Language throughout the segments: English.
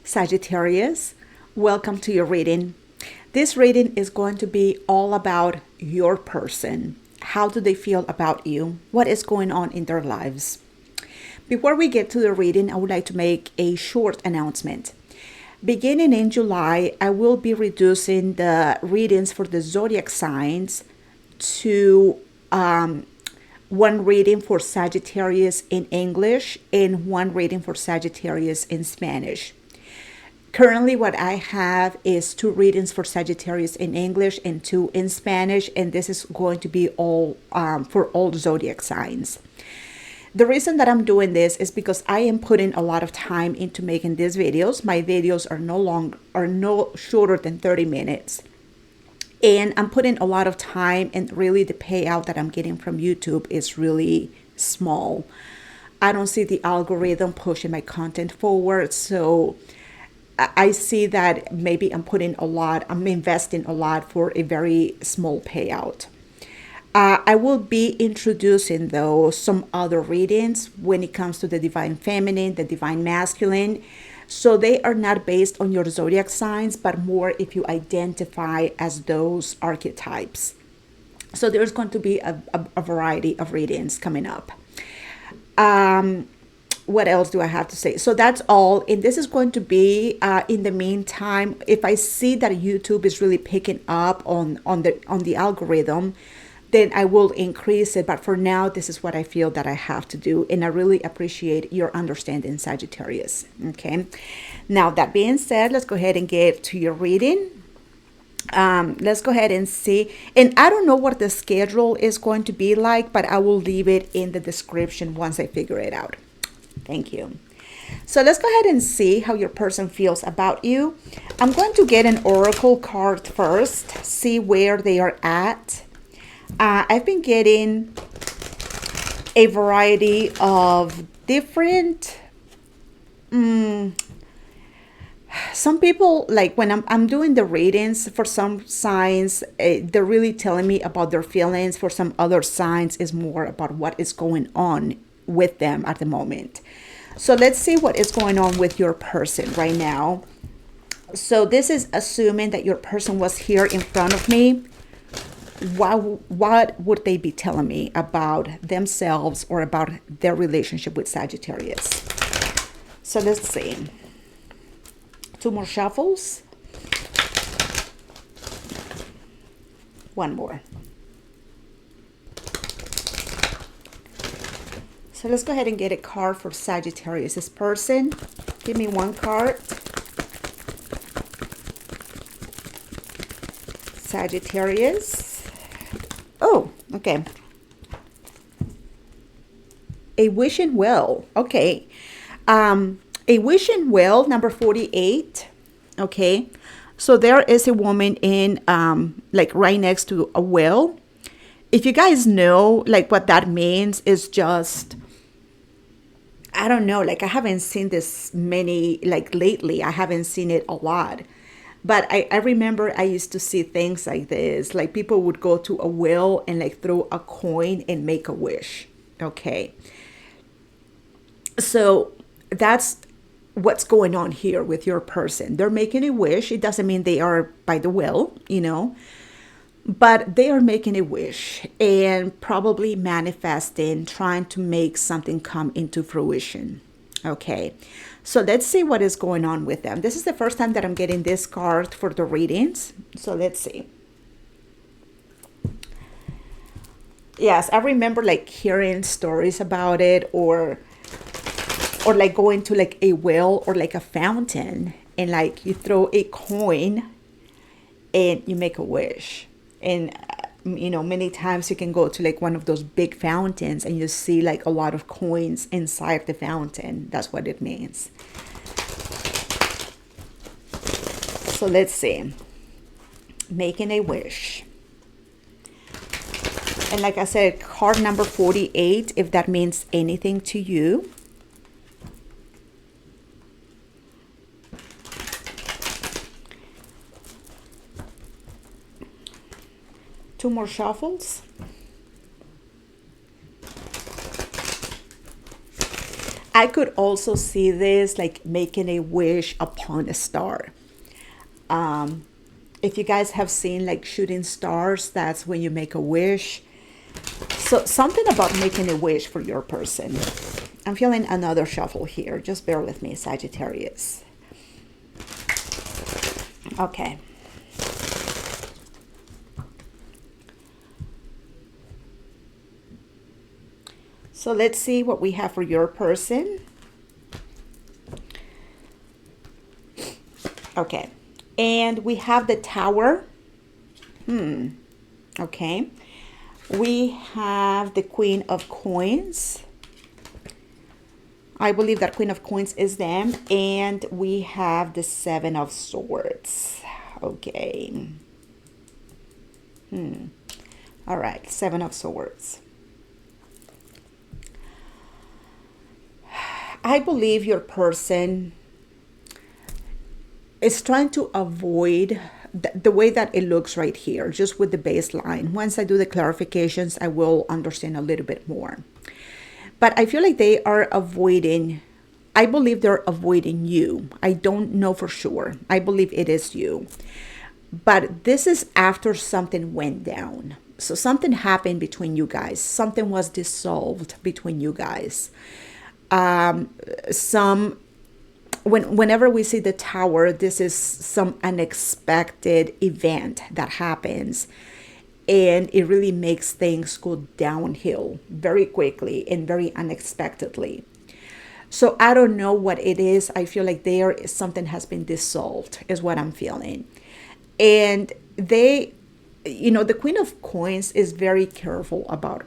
Sagittarius, welcome to your reading. This reading is going to be all about your person. How do they feel about you? What is going on in their lives? Before we get to the reading, I would like to make a short announcement. Beginning in July, I will be reducing the readings for the zodiac signs to one reading for Sagittarius in English and one reading for Sagittarius in Spanish. Currently, what I have is 2 readings for Sagittarius in English and 2 in Spanish, and this is going to be all for all zodiac signs. The reason that I'm doing this is because I am putting a lot of time into making these videos. My videos are no shorter than 30 minutes. And I'm putting a lot of time, and really the payout that I'm getting from YouTube is really small. I don't see the algorithm pushing my content forward, so I see that maybe I'm investing a lot for a very small payout. I will be introducing, though, some other readings when it comes to the divine feminine, the divine masculine. So they are not based on your zodiac signs, but more if you identify as those archetypes. So there's going to be a variety of readings coming up. What else do I have to say? So that's all. And this is going to be, in the meantime, if I see that YouTube is really picking up on the algorithm, then I will increase it. But for now, this is what I feel that I have to do. And I really appreciate your understanding, Sagittarius. Okay. Now, that being said, let's go ahead and get to your reading. Let's go ahead and see. And I don't know what the schedule is going to be like, but I will leave it in the description once I figure it out. Thank you. So let's go ahead and see how your person feels about you. I'm going to get an oracle card first, see where they are at. I've been getting a variety of different, some people, like when I'm doing the readings for some signs, they're really telling me about their feelings. For some other signs, is more about what is going on with them at the moment. So let's see what is going on with your person right now. So this is assuming that your person was here in front of me. What would they be telling me about themselves or about their relationship with Sagittarius? So let's see. 2 more shuffles. 1 more. So let's go ahead and get a card for Sagittarius. This person, give me 1 card. Sagittarius. Oh, okay. A wishing well. Okay. A wishing well, number 48. Okay. So there is a woman in, like right next to a well. If you guys know, like what that means is just, I don't know, like I haven't seen this many, like lately, I haven't seen it a lot. But I remember I used to see things like this, like people would go to a well and like throw a coin and make a wish. Okay. So that's what's going on here with your person. They're making a wish. It doesn't mean they are by the well, but they are making a wish and probably manifesting, trying to make something come into fruition. Okay, so let's see what is going on with them. This is the first time that I'm getting this card for the readings. So let's see. Yes, I remember like hearing stories about it, or like going to like a well or like a fountain, and like you throw a coin and you make a wish. And many times you can go to like one of those big fountains and you see like a lot of coins inside the fountain. That's what it means. So let's see. Making a wish. And like I said, card number 48, if that means anything to you. Two more shuffles. I could also see this like making a wish upon a star. If you guys have seen like shooting stars, that's when you make a wish. So something about making a wish for your person. I'm feeling another shuffle here. Just bear with me, Sagittarius. Okay. So let's see what we have for your person. Okay. And we have the Tower. Okay. We have the Queen of Coins. I believe that Queen of Coins is them. And we have the Seven of Swords. Okay. All right. Seven of Swords. I believe your person is trying to avoid the way that it looks right here, just with the baseline. Once I do the clarifications, I will understand a little bit more. But I feel like they are avoiding, I believe they're avoiding you. I don't know for sure. I believe it is you. But this is after something went down. So something happened between you guys. Something was dissolved between you guys. Whenever we see the Tower, this is some unexpected event that happens, and it really makes things go downhill very quickly and very unexpectedly. So I don't know what it is. I feel like there is something has been dissolved is what I'm feeling. And they, the Queen of Coins is very careful about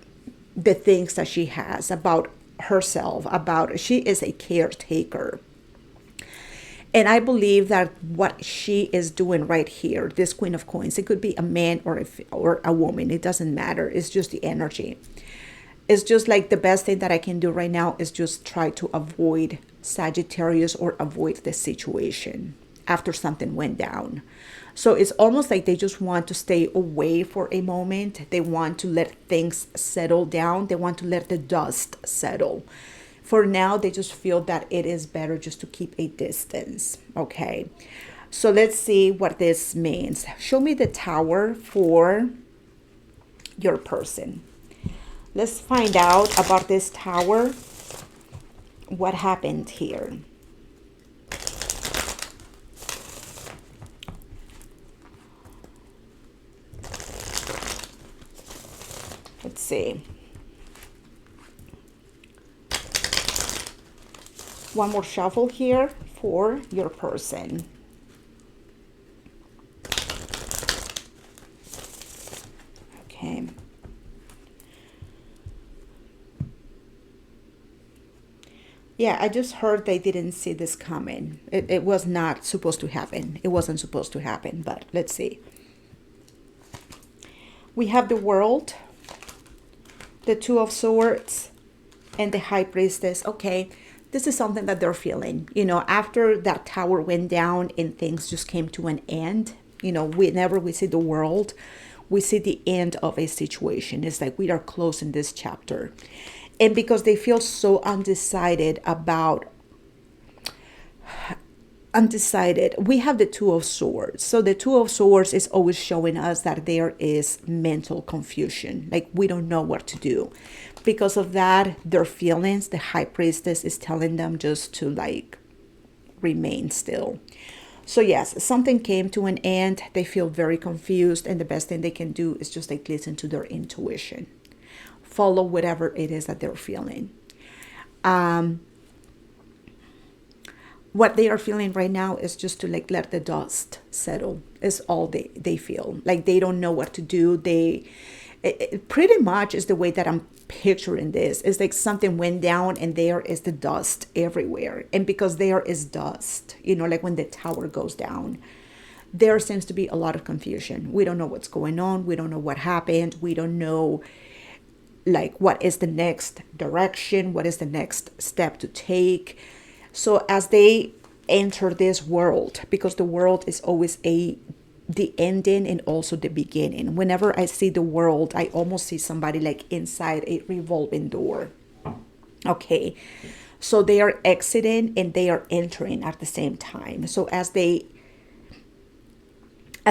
the things that she has, about herself, she is a caretaker. And I believe that what she is doing right here, this Queen of Coins, it could be a man or a woman. It doesn't matter. It's just the energy. It's just like the best thing that I can do right now is just try to avoid Sagittarius or avoid the situation after something went down. So it's almost like they just want to stay away for a moment. They want to let things settle down. They want to let the dust settle. For now, they just feel that it is better just to keep a distance. Okay. So let's see what this means. Show me the Tower for your person. Let's find out about this Tower. What happened here? Let's see. One more shuffle here for your person. Okay. Yeah, I just heard they didn't see this coming. It was not supposed to happen. It wasn't supposed to happen, but let's see. We have the World, the Two of Swords, and the High Priestess. Okay, this is something that they're feeling. After that Tower went down and things just came to an end, whenever we see the World, we see the end of a situation. It's like we are closing this chapter. And because they feel so undecided, we have the Two of Swords. So the Two of Swords is always showing us that there is mental confusion. Like we don't know what to do. Because of that, their feelings, the High Priestess is telling them just to remain still. So yes, something came to an end. They feel very confused, and the best thing they can do is just listen to their intuition. Follow whatever it is that they're feeling. What they are feeling right now is just to let the dust settle. Is all they feel. Like they don't know what to do. It pretty much is the way that I'm picturing this. It's like something went down and there is the dust everywhere. And because there is dust, like when the Tower goes down, there seems to be a lot of confusion. We don't know what's going on. We don't know what happened. We don't know what is the next direction, what is the next step to take. So as they enter this world, because the world is always the ending and also the beginning. Whenever I see the world, I almost see somebody inside a revolving door. Okay. So they are exiting and they are entering at the same time. So as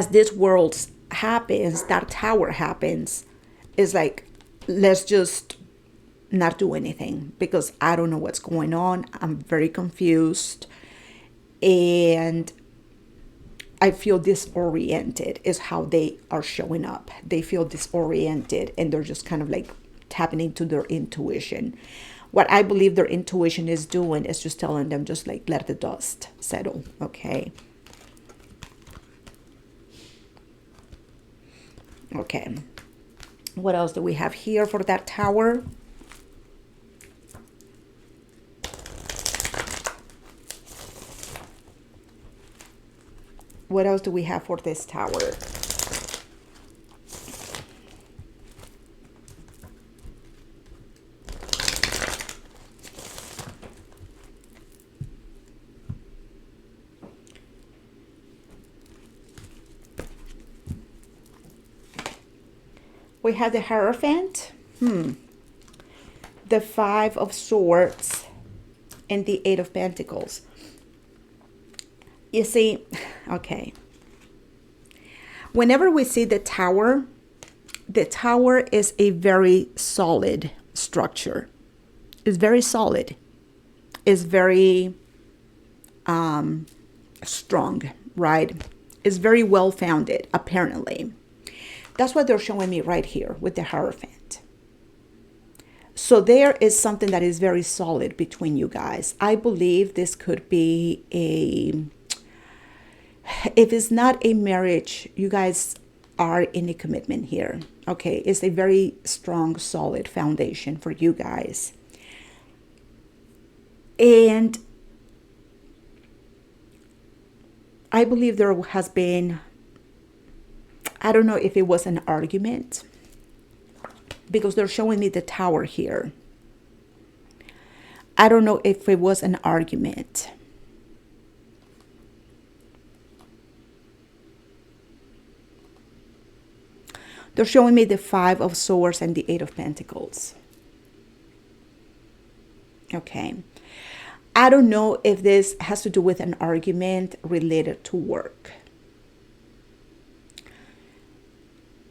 this world happens, that tower happens, it's like, let's just not do anything because I don't know what's going on. I'm very confused and I feel disoriented is how they are showing up. They feel disoriented and they're just kind of like tapping into their intuition. What I believe their intuition is doing is just telling them, just like, let the dust settle, okay? Okay. What else do we have here for that tower? What else do we have for this tower? We have the Hierophant, the Five of Swords, and the Eight of Pentacles. You see, okay. Whenever we see the tower is a very solid structure. It's very solid. It's very strong, right? It's very well founded, apparently. That's what they're showing me right here with the Hierophant. So there is something that is very solid between you guys. I believe this could be if it's not a marriage, you guys are in a commitment here. Okay, it's a very strong, solid foundation for you guys. And I believe there has been, I don't know if it was an argument, because they're showing me the tower here. I don't know if it was an argument. They're showing me the Five of Swords and the Eight of Pentacles. Okay. I don't know if this has to do with an argument related to work.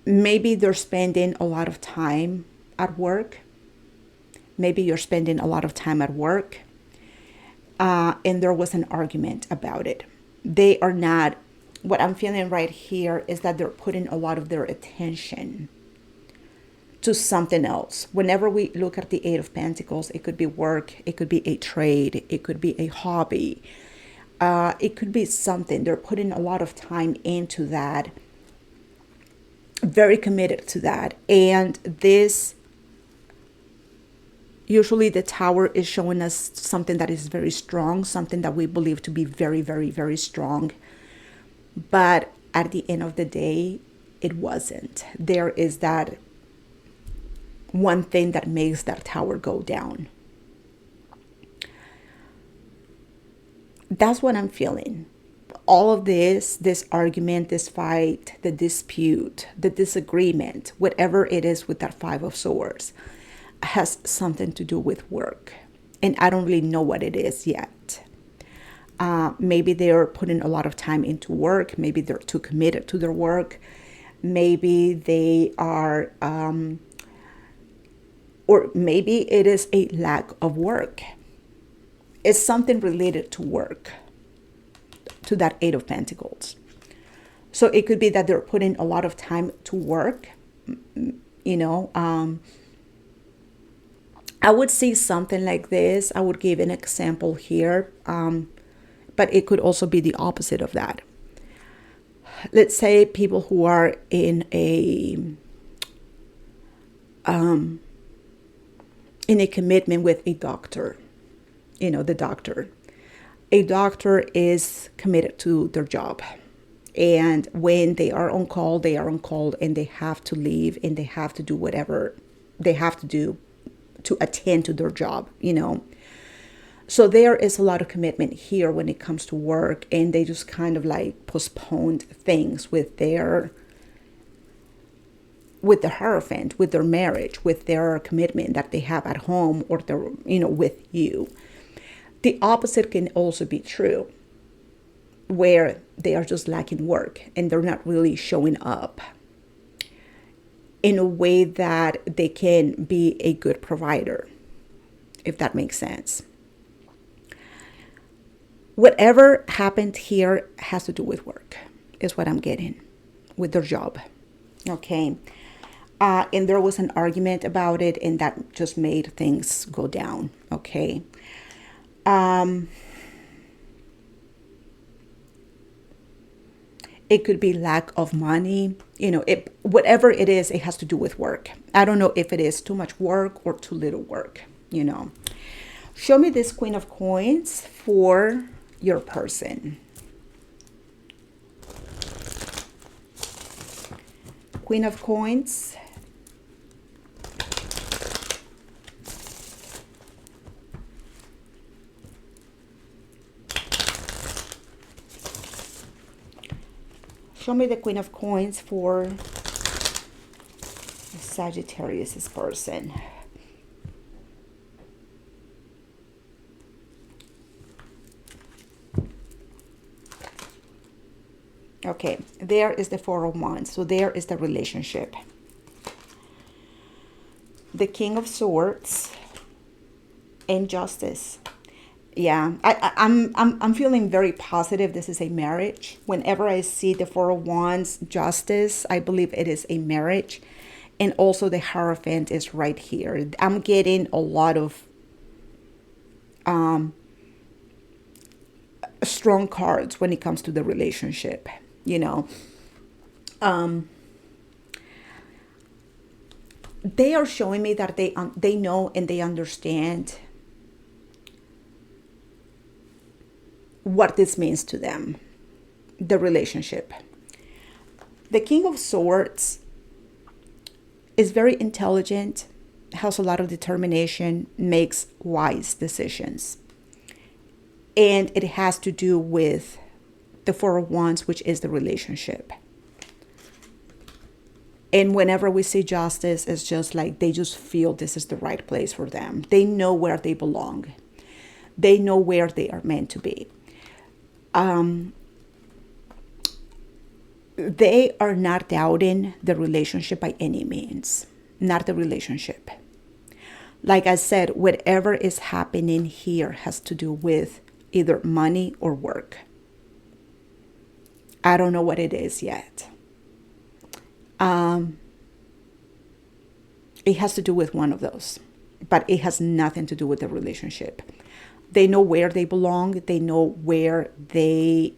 Maybe they're spending a lot of time at work. Maybe you're spending a lot of time at work. And there was an argument about it. They are not, what I'm feeling right here is that they're putting a lot of their attention to something else. Whenever we look at the Eight of Pentacles, it could be work, it could be a trade, it could be a hobby. It could be something. They're putting a lot of time into that. Very committed to that. And this, usually the tower is showing us something that is very strong, something that we believe to be very, very, very strong. But at the end of the day, it wasn't. There is that one thing that makes that tower go down. That's what I'm feeling. All of this argument, this fight, the dispute, the disagreement, whatever it is with that Five of Swords, has something to do with work. And I don't really know what it is yet. Maybe they're putting a lot of time into work. Maybe they're too committed to their work. Maybe they are, or maybe it is a lack of work. It's something related to work, to that Eight of Pentacles. So it could be that they're putting a lot of time to work, you know. I would see something like this. I would give an example here, but it could also be the opposite of that. Let's say people who are in a commitment with a doctor, you know, the doctor. A doctor is committed to their job. And when they are on call, they are on call and they have to leave and they have to do whatever they have to do to attend to their job, you know. So there is a lot of commitment here when it comes to work, and they just kind of like postponed things with the Hierophant, with their marriage, with their commitment that they have at home or their, you know, with you. The opposite can also be true, where they are just lacking work and they're not really showing up in a way that they can be a good provider, if that makes sense. Whatever happened here has to do with work, is what I'm getting, with their job. Okay. And there was an argument about it, and that just made things go down. Okay. It could be lack of money, whatever it is, it has to do with work. I don't know if it is too much work or too little work. Show me this Queen of Coins for your person. Queen of Coins. Show me the Queen of Coins for Sagittarius' person. Okay, there is the Four of Wands. So there is the relationship. The King of Swords and Justice. Yeah, I'm feeling very positive. This is a marriage. Whenever I see the Four of Wands, Justice, I believe it is a marriage. And also the Hierophant is right here. I'm getting a lot of strong cards when it comes to the relationship. They are showing me that they know and they understand what this means to them, the relationship. The King of Swords is very intelligent, has a lot of determination, makes wise decisions. And it has to do with the Four of Wands, which is the relationship. And whenever we see Justice, it's just like they just feel this is the right place for them. They know where they belong. They know where they are meant to be. They are not doubting the relationship by any means. Not the relationship. Like I said, whatever is happening here has to do with either money or work. I don't know what it is yet. It has to do with one of those, but it has nothing to do with the relationship. They know where they belong. They know where they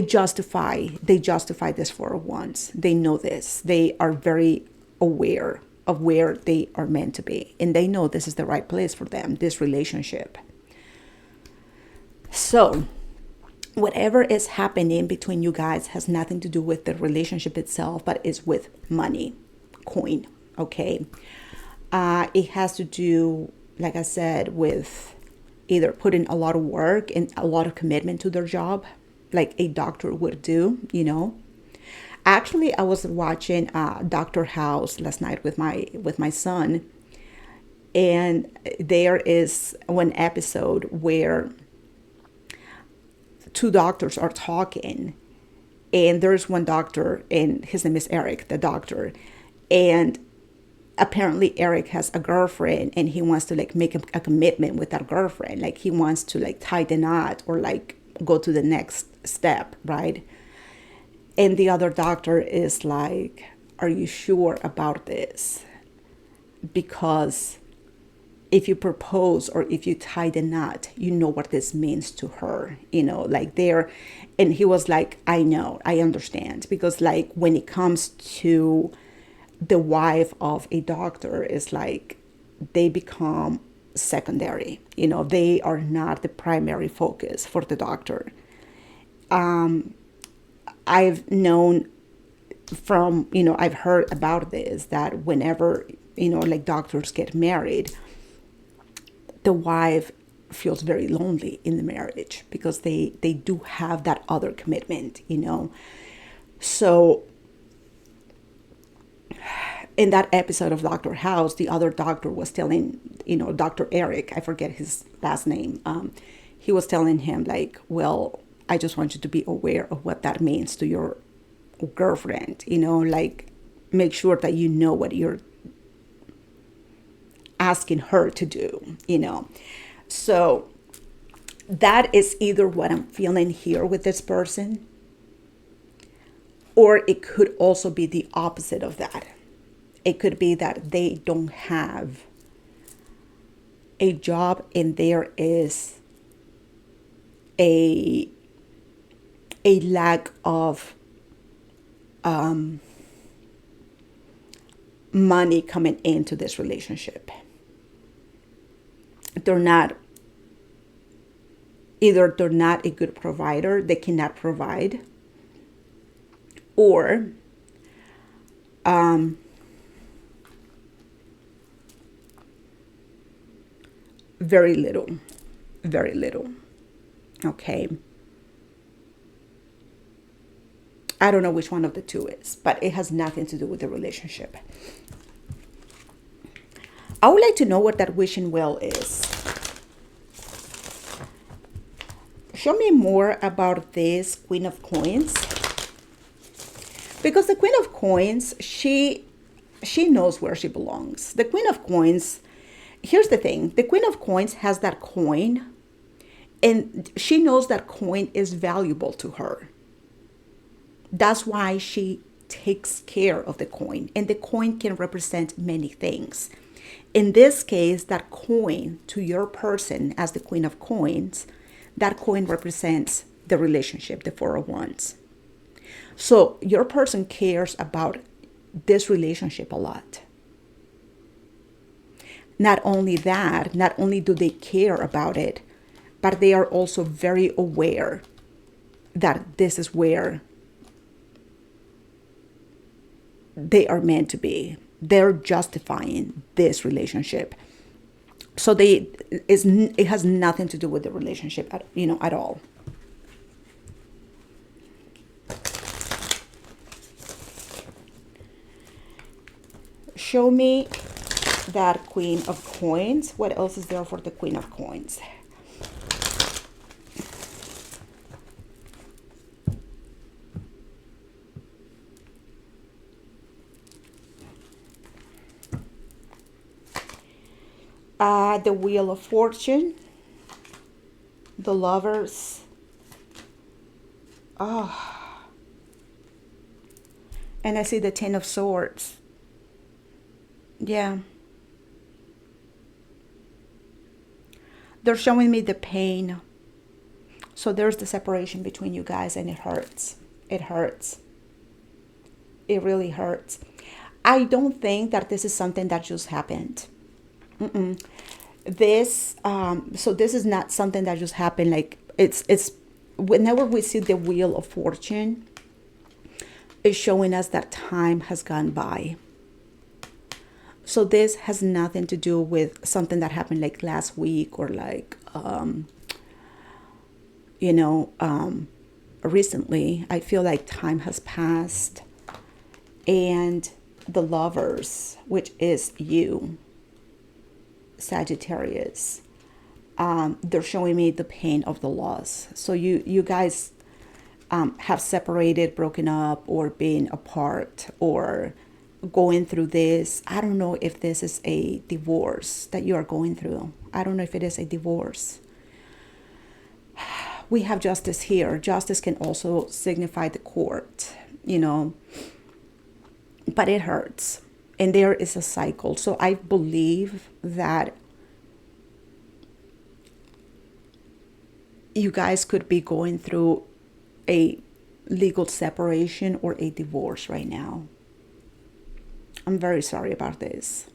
justify this Four of Wands. They know this. They are very aware of where they are meant to be, and they know this is the right place for them, this relationship. So whatever is happening between you guys has nothing to do with the relationship itself, but is with money, coin. Okay. It has to do, like I said, with either putting a lot of work and a lot of commitment to their job, like a doctor would do, Actually, I was watching Dr. House last night with my son, and there is one episode where two doctors are talking, and there's one doctor, and his name is Eric, the doctor, and apparently Eric has a girlfriend, and he wants to make a commitment with that girlfriend. Like he wants to tie the knot or go to the next step, right? And the other doctor is like, are you sure about this? Because if you propose or if you tie the knot, you know what this means to her, and he was like, I know, I understand. Because when it comes to the wife of a doctor, it's like they become secondary. They are not the primary focus for the doctor. I've known from, I've heard about this, that whenever, doctors get married, the wife feels very lonely in the marriage because they do have that other commitment, So in that episode of Dr. House, the other doctor was telling, Dr. Eric, I forget his last name. He was telling him like, well, I just want you to be aware of what that means to your girlfriend, like make sure that you know what you're asking her to do, So that is either what I'm feeling here with this person, or it could also be the opposite of that. It could be that they don't have a job and there is a lack of money coming into this relationship. They're not a good provider, they cannot provide, or very little. Okay. I don't know which one of the two is, but it has nothing to do with the relationship. I would like to know what that wishing well is. Show me more about this Queen of Coins. Because the Queen of Coins, she knows where she belongs. The Queen of Coins, here's the thing. The Queen of Coins has that coin, and she knows that coin is valuable to her. That's why she takes care of the coin. And the coin can represent many things. In this case, that coin to your person as the Queen of Coins, that coin represents the relationship, the Four of Wands. So your person cares about this relationship a lot. Not only that, not only do they care about it, but they are also very aware that this is where they are meant to be. They're justifying this relationship. So it has nothing to do with the relationship at all. Show me that Queen of Coins. What else is there for the Queen of Coins? The Wheel of Fortune, the Lovers, and I see the Ten of Swords. Yeah. They're showing me the pain. So there's the separation between you guys, and it hurts. It hurts. It really hurts. I don't think that this is something that just happened. So this is not something that just happened. Like it's whenever we see the Wheel of Fortune, it's showing us that time has gone by. So this has nothing to do with something that happened like last week or like recently. I feel like time has passed, and the Lovers, which is you, Sagittarius, they're showing me the pain of the loss. So you guys have separated, broken up, or been apart, or going through this. I don't know if this is a divorce that you are going through. I don't know if it is a divorce. We have Justice here. Justice can also signify the court, but it hurts. And there is a cycle. So I believe that you guys could be going through a legal separation or a divorce right now. I'm very sorry about this.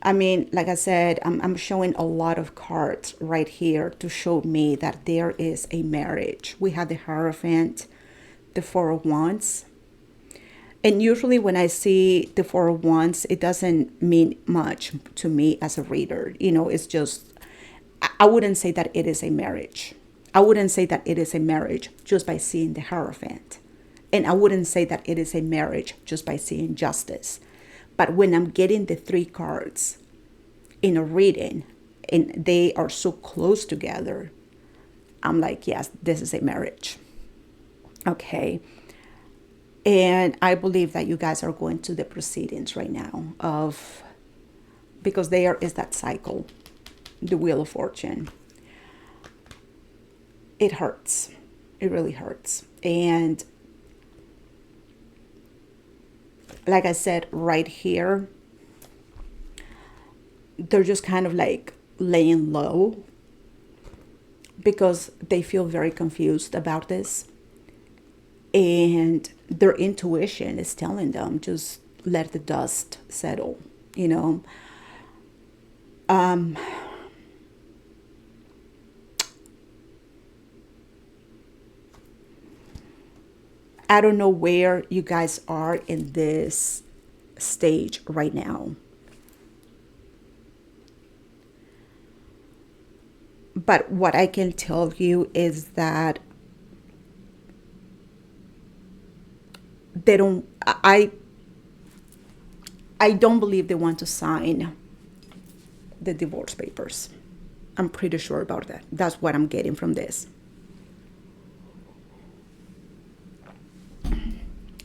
I mean, like I said, I'm showing a lot of cards right here to show me that there is a marriage. We have the Hierophant, the Four of Wands. And usually when I see the Four of Wands, it doesn't mean much to me as a reader. It's just, I wouldn't say that it is a marriage. I wouldn't say that it is a marriage just by seeing the Hierophant. And I wouldn't say that it is a marriage just by seeing justice. But when I'm getting the 3 cards in a reading and they are so close together, I'm like, yes, this is a marriage. Okay. And I believe that you guys are going to the proceedings right now because there is that cycle, the Wheel of Fortune. It hurts. It really hurts. And like I said, right here, they're just kind of like laying low because they feel very confused about this. And their intuition is telling them, just let the dust settle, you know. I don't know where you guys are in this stage right now. But what I can tell you is that they don't, I don't believe they want to sign the divorce papers. I'm pretty sure about that. That's what I'm getting from this.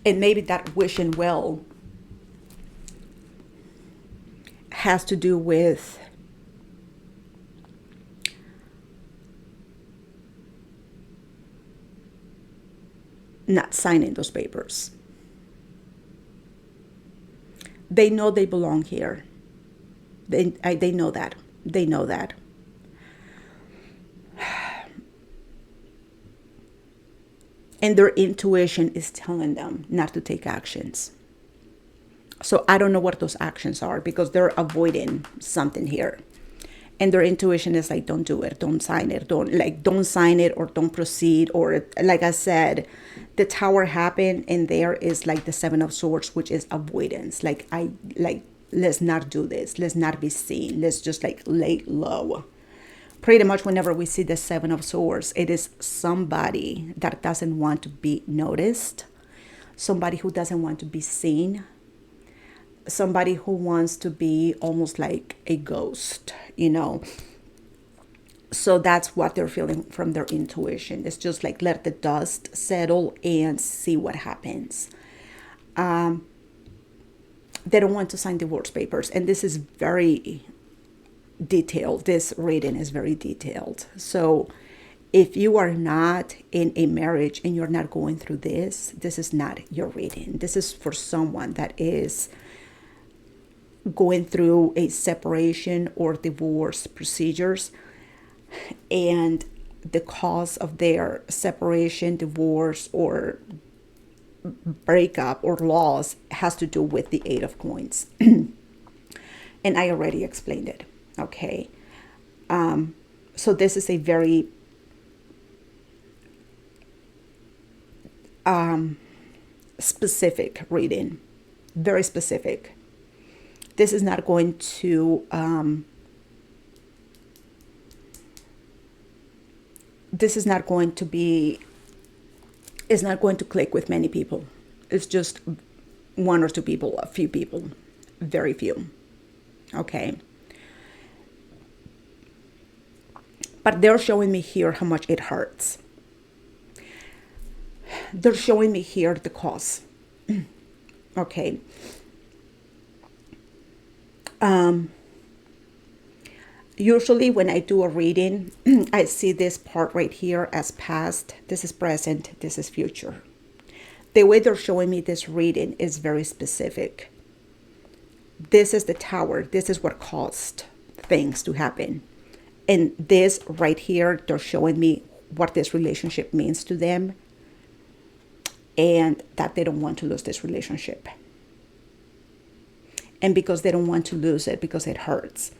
And maybe that wishing well has to do with not signing those papers. They know they belong here. They know that. They know that. And their intuition is telling them not to take actions. So I don't know what those actions are because they're avoiding something here. And their intuition is like, don't do it, don't sign it, don't sign it or don't proceed. Or like I said, the Tower happened and there is like the 7 of Swords, which is avoidance. Let's not do this. Let's not be seen. Let's just like lay low. Pretty much whenever we see the 7 of Swords, it is somebody that doesn't want to be noticed, somebody who doesn't want to be seen, somebody who wants to be almost like a ghost, you know. So that's what they're feeling from their intuition. It's just like let the dust settle and see what happens. They don't want to sign divorce papers. And this is very detailed. This reading is very detailed. So if you are not in a marriage and you're not going through this, this is not your reading. This is for someone that is going through a separation or divorce procedures, and the cause of their separation, divorce, or breakup or loss has to do with the 8 of Coins. And I already explained it. Okay. So this is a very specific reading, very specific. This is not going to it's not going to click with many people. It's just 1 or 2 people, a few people, very few. Okay. But they're showing me here how much it hurts. They're showing me here the cause. Okay. Usually when I do a reading, I see this part right here as past. This is present. This is future. The way they're showing me this reading is very specific. This is the Tower. This is what caused things to happen. And this right here, they're showing me what this relationship means to them and that they don't want to lose this relationship. And because they don't want to lose it, because it hurts.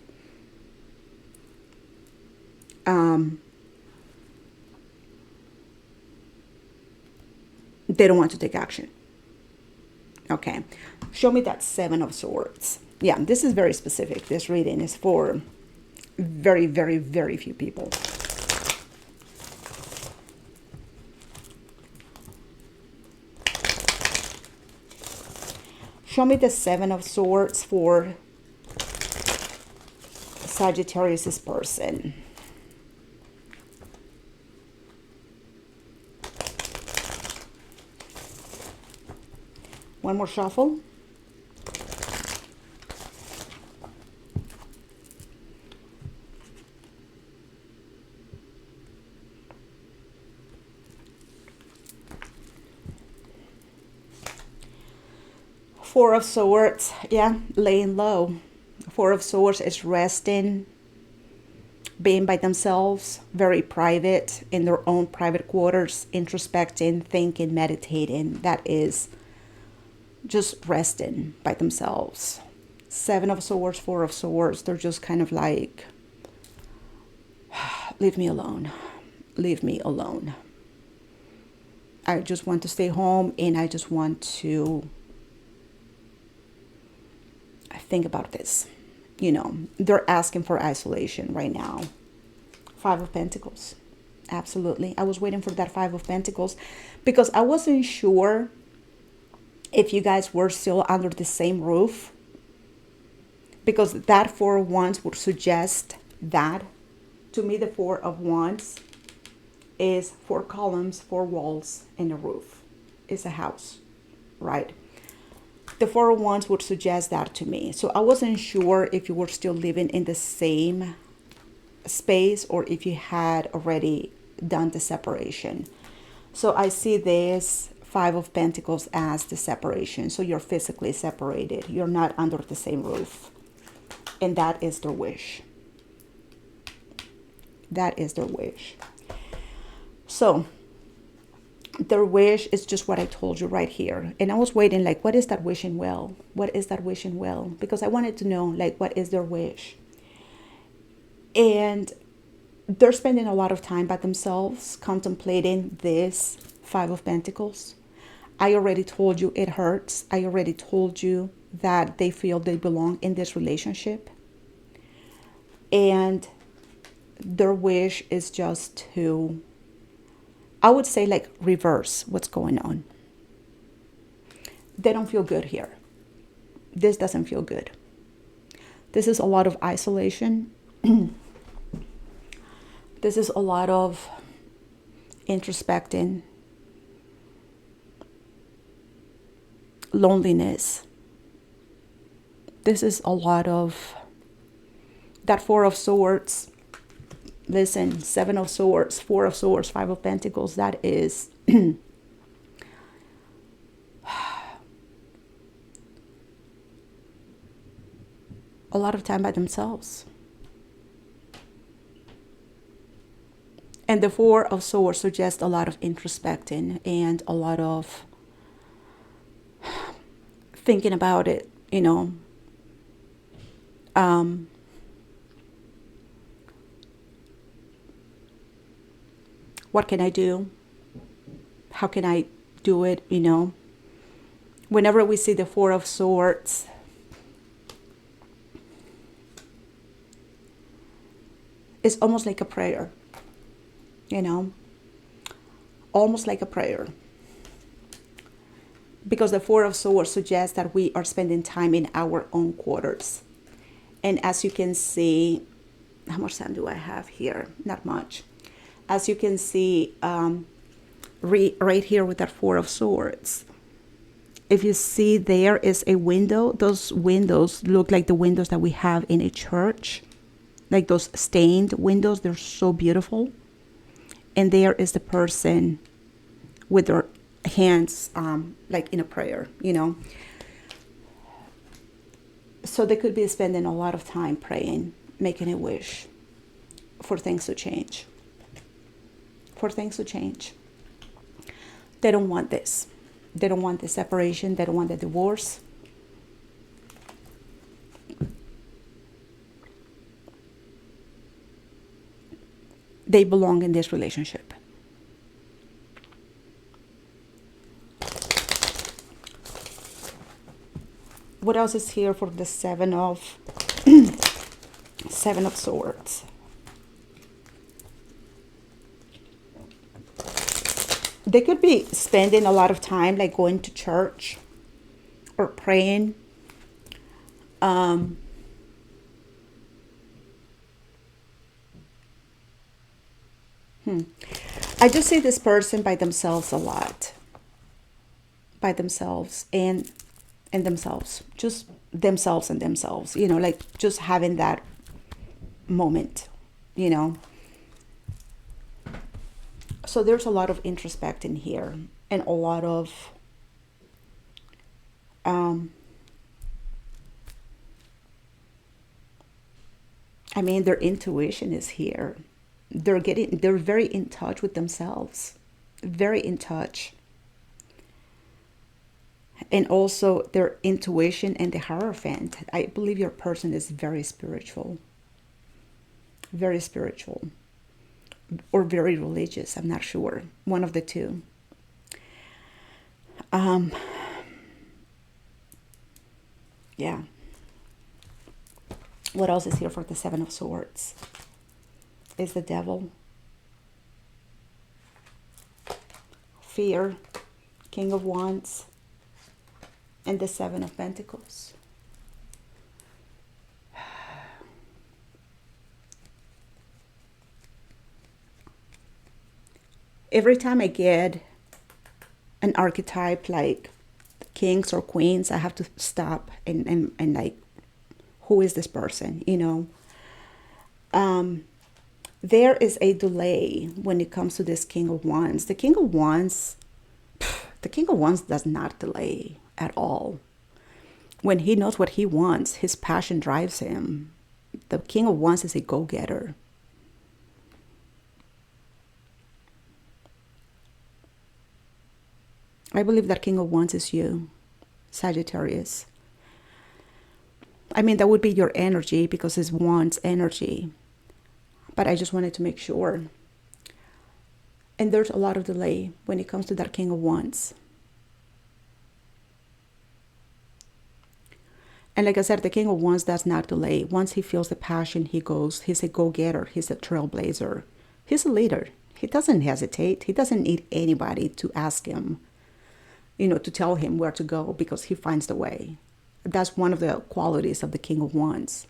They don't want to take action. Okay. Show me that 7 of Swords. Yeah, this is very specific. This reading is for very, very, very few people. Show me the Seven of Swords for Sagittarius' person. One more shuffle. Four of Swords, yeah, laying low. Four of Swords is resting, being by themselves, very private, in their own private quarters, introspecting, thinking, meditating. That is just resting by themselves. Seven of Swords, Four of Swords, they're just kind of like, leave me alone. Leave me alone. I just want to stay home and I just want to think about this. You know, they're asking for isolation right now. Five of Pentacles. Absolutely. I was waiting for that Five of Pentacles because I wasn't sure if you guys were still under the same roof, because that Four of Wands would suggest that. To me, the Four of Wands is four columns, four walls, and a roof. It's a house, right? The Four of Wands would suggest that to me. So I wasn't sure if you were still living in the same space or if you had already done the separation. So I see this Five of Pentacles as the separation. So you're physically separated. You're not under the same roof. And that is their wish. That is their wish. So their wish is just what I told you right here. And I was waiting, like, what is that wishing well? What is that wishing well? Because I wanted to know, like, what is their wish? And they're spending a lot of time by themselves contemplating this Five of Pentacles. I already told you it hurts. I already told you that they feel they belong in this relationship. And their wish is just to, I would say, like, reverse what's going on. They don't feel good here. This doesn't feel good. This is a lot of isolation. This is a lot of introspecting, loneliness. This is a lot of that Four of Swords. Listen, Seven of Swords, Four of Swords, Five of Pentacles. That is a lot of time by themselves. And the Four of Swords suggests a lot of introspecting and a lot of thinking about it, you know. What can I do? How can I do it, you know? Whenever we see the Four of Swords, it's almost like a prayer, you know? Almost like a prayer. Because the Four of Swords suggests that we are spending time in our own quarters. And as you can see, how much time do I have here? Not much. As you can see, right here with that Four of Swords, if you see, there is a window. Those windows look like the windows that we have in a church, like those stained windows. They're so beautiful. And there is the person with their hands like in a prayer, you know. So they could be spending a lot of time praying, making a wish for things to change. For things to change. They don't want this. They don't want the separation. They don't want the divorce. They belong in this relationship. What else is here for the Seven of Swords? They could be spending a lot of time, like, going to church or praying. I just see this person by themselves a lot. By themselves and themselves. Just themselves and themselves. You know, like just having that moment, you know. So there's a lot of introspecting here and a lot of I mean, their intuition is here. They're very in touch with themselves, very in touch. And also their intuition and the Hierophant. I believe your person is very spiritual, or very religious. I'm not sure. One of the two. Yeah. What else is here for the Seven of Swords? Is the Devil, fear, King of Wands, and the Seven of Pentacles. Every time I get an archetype like kings or queens, I have to stop and like, who is this person, you know? There is a delay when it comes to this King of Wands. The King of Wands does not delay at all. When he knows what he wants, his passion drives him. The King of Wands is a go-getter. I believe that King of Wands is you, Sagittarius. I mean, that would be your energy because it's Wands energy. But I just wanted to make sure. And there's a lot of delay when it comes to that King of Wands. And like I said, the King of Wands does not delay. Once he feels the passion, he goes. He's a go-getter. He's a trailblazer. He's a leader. He doesn't hesitate. He doesn't need anybody to ask him, you know, to tell him where to go, because he finds the way. That's one of the qualities of the King of Wands.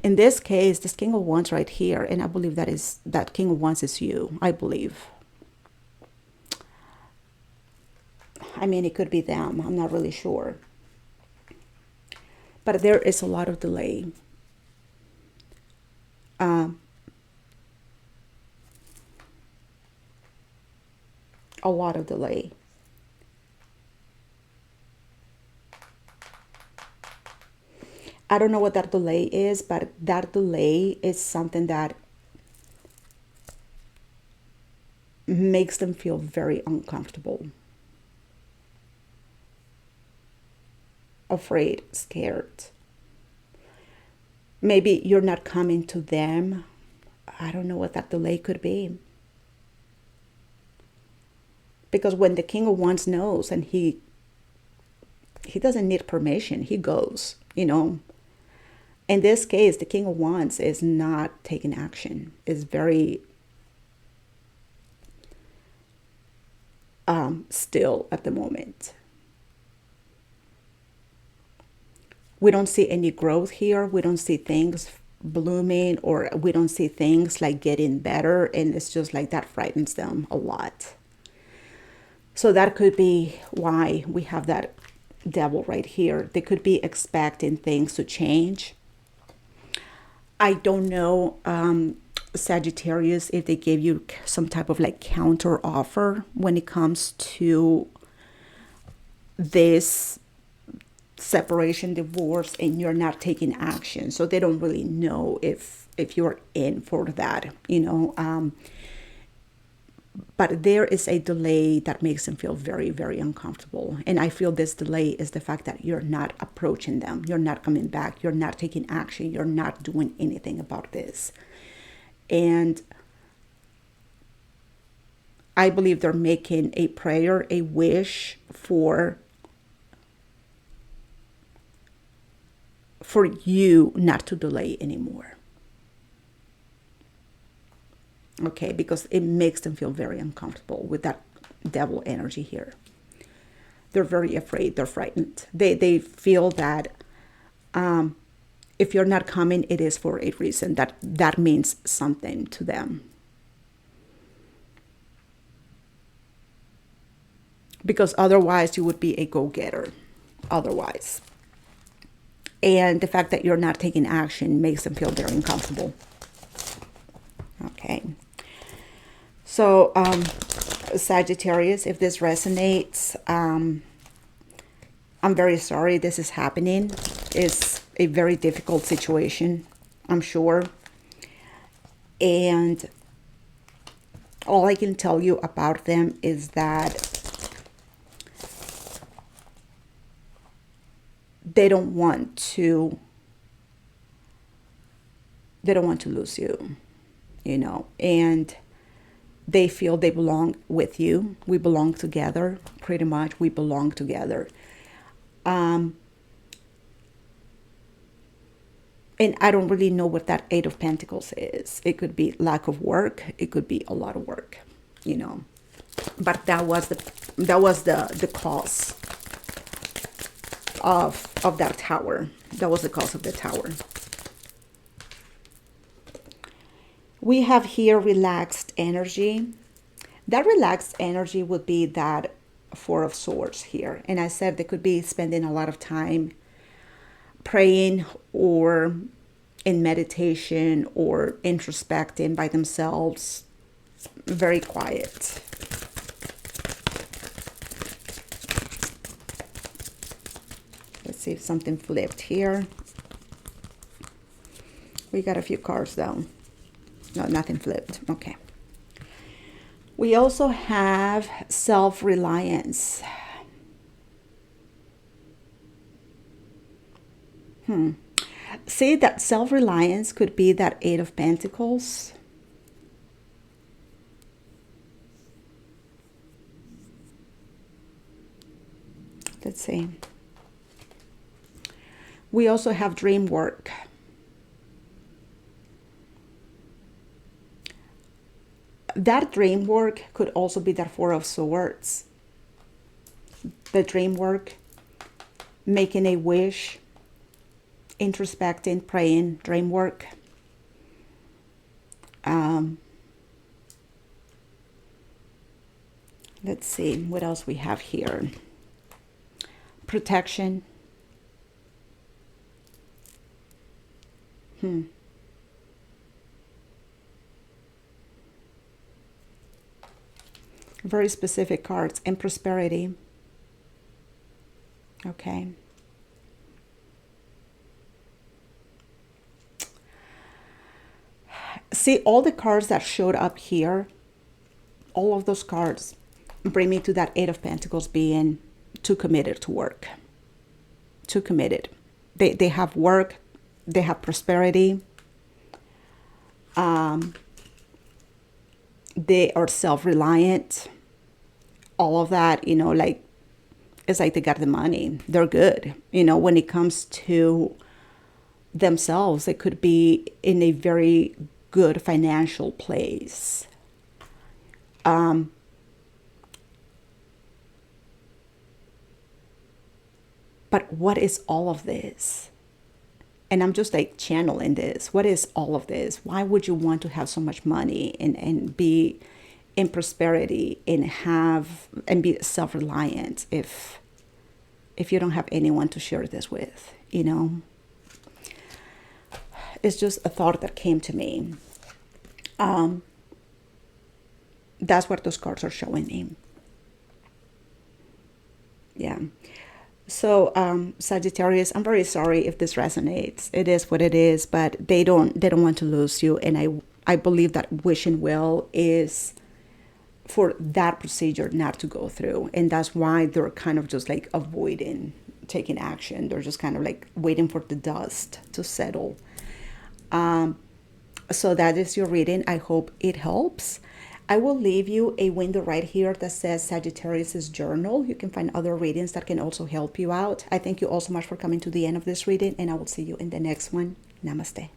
In this case, this King of Wands right here, and I believe that King of Wands is you, I believe. I mean, it could be them. I'm not really sure. But there is a lot of delay. A lot of delay. I don't know what that delay is, but that delay is something that makes them feel very uncomfortable, afraid, scared. Maybe you're not coming to them. I don't know what that delay could be. Because when the King of Wands knows, and he doesn't need permission, he goes, you know. In this case, the King of Wands is not taking action. Is very still at the moment. We don't see any growth here. We don't see things blooming, or we don't see things like getting better. And it's just like that frightens them a lot. So that could be why we have that Devil right here. They could be expecting things to change. I don't know, Sagittarius, if they gave you some type of like counter offer when it comes to this separation, divorce, and you're not taking action. So they don't really know if you're in for that, you know. But there is a delay that makes them feel very, very uncomfortable. And I feel this delay is the fact that you're not approaching them. You're not coming back. You're not taking action. You're not doing anything about this. And I believe they're making a prayer, a wish for you not to delay anymore. Okay, because it makes them feel very uncomfortable with that Devil energy here. They're very afraid. They're frightened. They feel that if you're not coming, it is for a reason. That means something to them. Because otherwise you would be a go-getter. Otherwise. And the fact that you're not taking action makes them feel very uncomfortable. Okay. So, Sagittarius, if this resonates, I'm very sorry this is happening. It's a very difficult situation, I'm sure. And all I can tell you about them is that they don't want to lose you, you know, and they feel they belong with you. We belong together, pretty much. We belong together. And I don't really know what that Eight of Pentacles is. It could be lack of work. It could be a lot of work, you know. But that was the cause of that Tower. That was the cause of the Tower. We have here relaxed energy. That relaxed energy would be that Four of Swords here. And I said they could be spending a lot of time praying or in meditation or introspecting by themselves. Very quiet. Let's see if something flipped here. We got a few cards down. No, nothing flipped. Okay. We also have self-reliance. See, that self-reliance could be that Eight of Pentacles. Let's see. We also have dream work. That dream work could also be that Four of Swords. The dream work, making a wish, introspecting, praying, dream work. Let's see what else we have here. Protection. Very specific cards. And prosperity. Okay. See, all the cards that showed up here, all of those cards bring me to that Eight of Pentacles being too committed to work. Too committed. They have work. They have prosperity. They are self-reliant. All of that, you know, like, it's like they got the money. They're good. You know, when it comes to themselves, they could be in a very good financial place. But what is all of this? And I'm just like channeling this. What is all of this? Why would you want to have so much money and be in prosperity and be self-reliant if you don't have anyone to share this with, you know? It's just a thought that came to me. That's what those cards are showing me. Yeah. So, Sagittarius, I'm very sorry if this resonates. It is what it is, but they don't want to lose you. And I believe that wishing well is for that procedure not to go through. And that's why they're kind of just like avoiding taking action. They're just kind of like waiting for the dust to settle. So that is your reading. I hope it helps. I will leave you a window right here that says Sagittarius's journal. You can find other readings that can also help you out. I thank you all so much for coming to the end of this reading, and I will see you in the next one. Namaste.